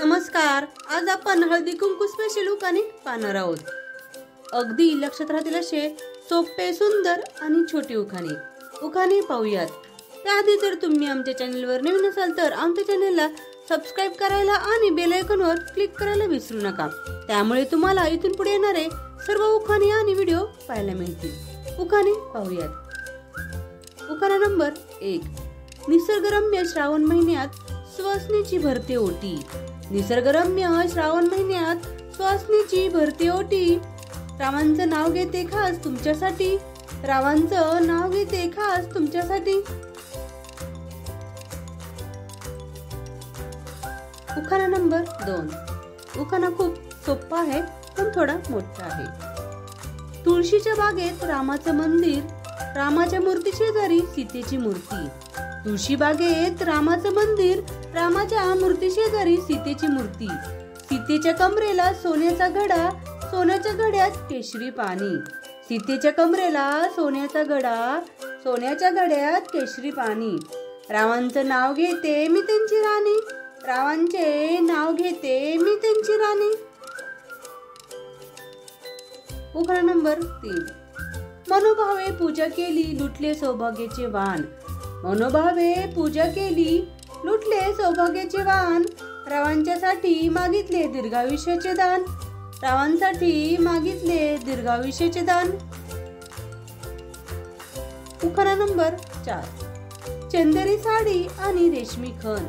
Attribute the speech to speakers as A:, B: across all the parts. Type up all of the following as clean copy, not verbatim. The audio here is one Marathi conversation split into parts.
A: नमस्कार, आज आपण हळदी कुंकू स्पेशल उखाणे पाहणार आहोत। अगदी लक्षात राहतील असे सोपे, सुंदर आणि छोटे उखाणे पाहूयात। त्याआधी जर तुम्ही आमच्या चॅनलवर नवीन असाल तर आमच्या चॅनलला सबस्क्राइब करायला आणि बेल आयकॉनवर क्लिक करायला विसरू नका। त्यामुळे तुम्हाला इथून पुढे येणारे सर्व उखाणे आणि व्हिडिओ पाहायला मिळतील। उखाणे पाहूयात। उखाणा नंबर 1। निसर्गरम्य श्रावण महिन्यात सुवासनेची भरते ओटी। निसर्गरम्य श्रावण महिन्यात सुवासनेची भरते ओटी। रावांचं नाव घेते खास तुमच्यासाठी। रावांचं नाव घेते खास तुमच्यासाठी। उखाणा नंबर 2। उखाणा खूप सोपा आहे पण थोडा मोठा आहे। तुळशीच्या बागेत रामाचं मंदिर, रामाच्या मूर्ती शेजारी सीतेची मूर्ती। तुळशी बागेत रामाचं मंदिर, रामाच्या मूर्ती शेजारी सीतेची मूर्ती। सीतेच्या कमरेला सोन्याचा घडा, सोन्याच्या घड्यात केशरी पाणी। सीतेच्या कमरेला सोन्याचा घडा, सोन्याच्या घड्यात केशरी पाणी। रावांचं नाव घेते मी त्यांची राणी। रावांचे नाव घेते मी त्यांची राणी। उखाणा नंबर 3। मनोभावे पूजा केली लुटले सौभाग्याचे वाण। मनोभावे पूजा केली लुटले सौभाग्याचे वाण। रावांच्यासाठी मागितले दीर्घायुष्याचे दान। रावांसाठी मागितले दीर्घायुष्याचे दान। उखाणा नंबर 4। चंदेरी साडी आणि रेशमी खण।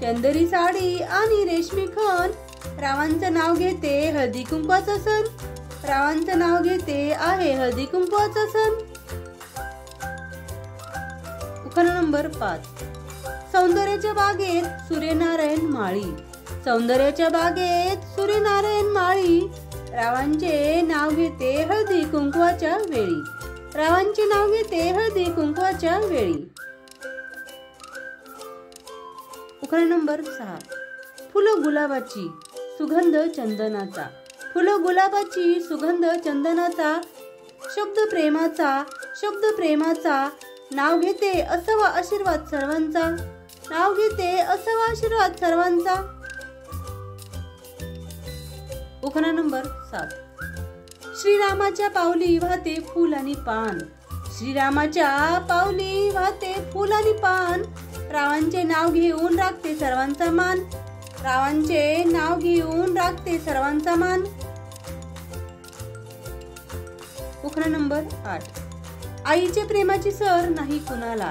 A: चंदेरी साडी आणि रेशमी खण। रावांचं नाव घेते हळदी कुंकवाचा सण। रावांचं नाव घेते आहे हळदी कुंकवाचा सण। उखाणा नंबर 5। सौंदर्याच्या बागेत सूर्यनारायण माळी। सौंदर्याच्या बागेत सूर्यनारायण माळी। रावांचे नाव घेते हळदी कुंकवाच्या वेळी। रावांचे नाव घेते हळदी कुंकवाच्या वेळी। उखाणा नंबर 6। फुलं गुलाबाची सुगंध चंदनाचा। फुलं गुलाबाची सुगंध चंदनाचा। शब्द प्रेमाचा, शब्द प्रेमाचा। नाव घेते असावा आशीर्वाद सर्वांचा। नाव घेते असावा आशीर्वाद सर्वांचा। उखाणा नंबर 7। श्रीरामाच्या पावली वाहते फूल आणि पान। श्रीरामाच्या पावली वाहते फूल आणि पान। रावांचे नाव घेऊन राखते सर्वांचा मान। रावांचे नाव घेऊन राखते सर्वांचा मान। उखाणा नंबर 8। आईच्या प्रेमाची सर नाही कुणाला।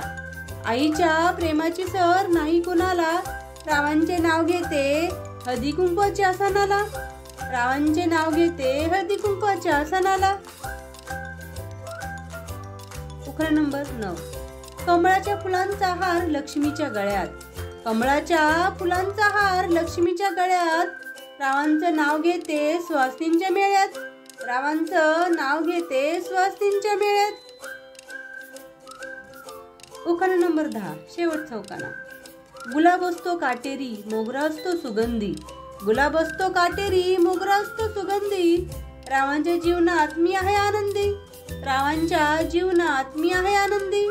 A: आईच्या प्रेमाची सर नाही कुणाला। रावांचे नाव घेते हळदी कुंकवाच्या सणाला। रावांचे नाव घेते हळदी कुंकवाच्या सणाला। उखाणा नंबर 9। कमळाच्या फुलांचा हार लक्ष्मीच्या गळ्यात। कमळाच्या फुलांचा हार लक्ष्मीच्या गळ्यात। रावांचं नाव घेते सुवासिनींच्या मेळ्यात। रावांचं नाव घेते सुवासिनींच्या मेळ्यात। उखाणा नंबर 10। शेवटचा उखाणा। गुलाब असतो काटेरी मोगरा असतो सुगंधी। गुलाब असतो काटेरी मोगरा असतो सुगंधी। रावांच्या जीवनात मी आहे आनंदी। रावांच्या जीवनात मी आहे आनंदी।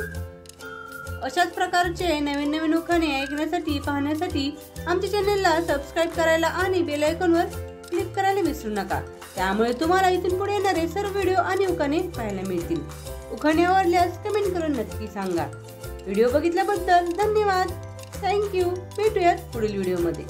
A: अशाच प्रकारचे नवीन नवीन उखाणे ऐकण्यासाठी, पाहण्यासाठी आमच्या चॅनलला सबस्क्राइब करायला आणि बेल आयकॉनवर क्लिक करायला विसरू नका। त्यामुळे तुम्हाला इथून पुढे येणारे सर्व व्हिडिओ आणि उखाणे पाहायला मिळतील। उखाणे आवडल्यास कमेंट करून नक्की सांगा। व्हिडिओ बघितल्याबद्दल धन्यवाद। थँक्यू। भेटूयात पुढील व्हिडिओमध्ये।